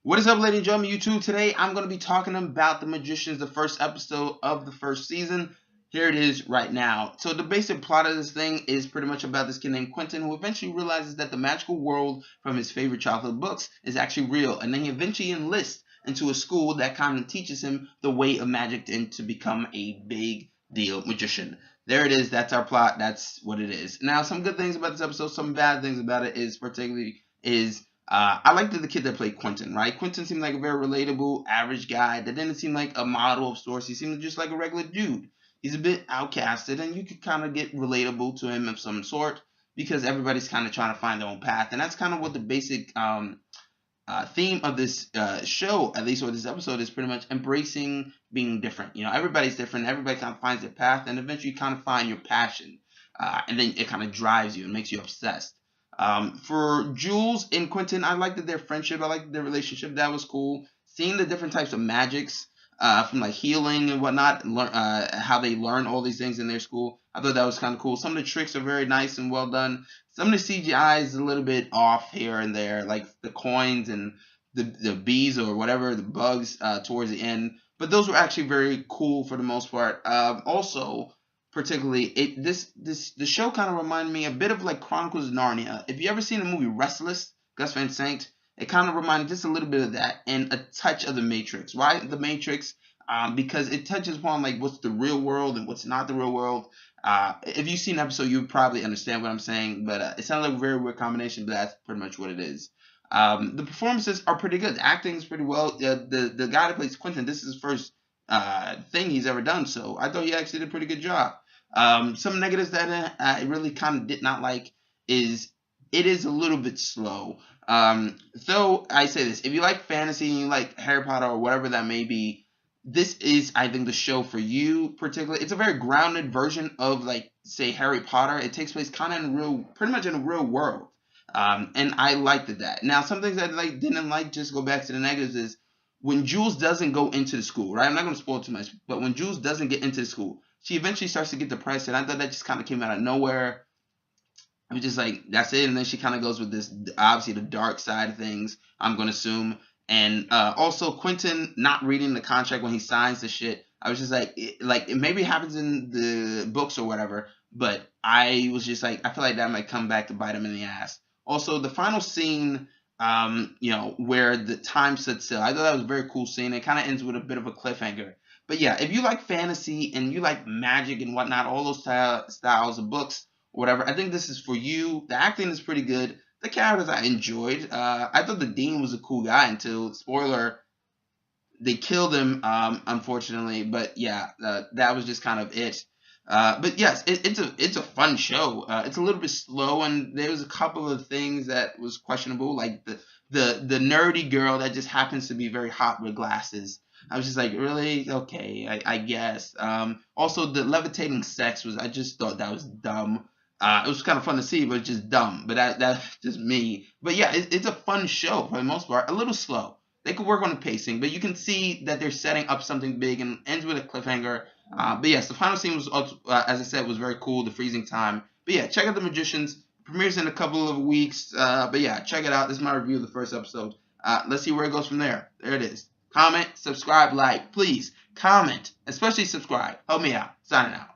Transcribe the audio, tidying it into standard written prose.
What is up, ladies and gentlemen, YouTube? Today I'm going to be talking about The Magicians, the first episode of the first season. Here it is right now. So the basic plot of this thing is pretty much about this kid named Quentin, who eventually realizes that the magical world from his favorite childhood books is actually real, and then he eventually enlists into a school that kind of teaches him the way of magic and to become a big deal magician. There it is. That's our plot. That's what it is. Now, some good things about this episode, some bad things about it is I liked the kid that played Quentin, right? Quentin seemed like a very relatable, average guy that didn't seem like a model of sorts. He seemed just like a regular dude. He's a bit outcasted, and you could kind of get relatable to him of some sort because everybody's kind of trying to find their own path. And that's kind of what the basic theme of this show, at least with this episode, is pretty much embracing being different. You know, everybody's different. Everybody kind of finds their path, and eventually you kind of find your passion. And then it kind of drives you and makes you obsessed. For Jules and Quentin, I liked their friendship. I liked their relationship. That was cool. Seeing the different types of magics, from like healing and whatnot, how they learn all these things in their school. I thought that was kind of cool. Some of the tricks are very nice and well done. Some of the CGI is a little bit off here and there, like the coins and the bees or whatever, the bugs towards the end. But those were actually very cool for the most part. Also, particularly, the show kind of reminded me a bit of like Chronicles of Narnia. If you ever seen the movie Restless, Gus Van Sant, it kind of reminded just a little bit of that and a touch of The Matrix. Why The Matrix? Because it touches upon like what's the real world and what's not the real world. If you've seen the episode, you probably understand what I'm saying. But it sounds like a very weird combination, but that's pretty much what it is. The performances are pretty good. The acting is pretty well. The guy that plays Quentin, this is his first thing he's ever done, so I thought he actually did a pretty good job. Some negatives that I really kind of did not like is it is a little bit slow. So I say this, if you like fantasy and you like Harry Potter or whatever that may be, this is, I think, the show for you particularly. It's a very grounded version of, like, say, Harry Potter. It takes place kind of pretty much in a real world. And I liked that. Now, some things I didn't like, just go back to the negatives, is when Jules doesn't go into the school, right? I'm not going to spoil too much, but when Jules doesn't get into the school, she eventually starts to get depressed, and I thought that just kind of came out of nowhere. I was just like, that's it, and then she kind of goes with this, obviously, the dark side of things, I'm going to assume. And also, Quentin not reading the contract when he signs the shit, I was just like, it maybe happens in the books or whatever, but I was just like, I feel like that might come back to bite him in the ass. Also, the final scene, where the time sits still, I thought that was a very cool scene. It kind of ends with a bit of a cliffhanger. But yeah, if you like fantasy and you like magic and whatnot, all those styles of books, or whatever, I think this is for you. The acting is pretty good. The characters I enjoyed. I thought the Dean was a cool guy until, spoiler, they killed him, unfortunately. But yeah, that was just kind of it. But yes, it's a fun show. It's a little bit slow, and there was a couple of things that was questionable, like the nerdy girl that just happens to be very hot with glasses. I was just like, really? Okay, I guess. Also, the levitating sex I just thought that was dumb. It was kind of fun to see, but just dumb. But that's just me. But yeah, it's a fun show for the most part. A little slow. They could work on the pacing, but you can see that they're setting up something big and ends with a cliffhanger. But yes, the final scene was, as I said, was very cool. The freezing time. But yeah, check out The Magicians. Premieres in a couple of weeks. But yeah, check it out. This is my review of the first episode. Let's see where it goes from there. There it is. Comment, subscribe, like. Please comment, especially subscribe. Help me out. Signing out.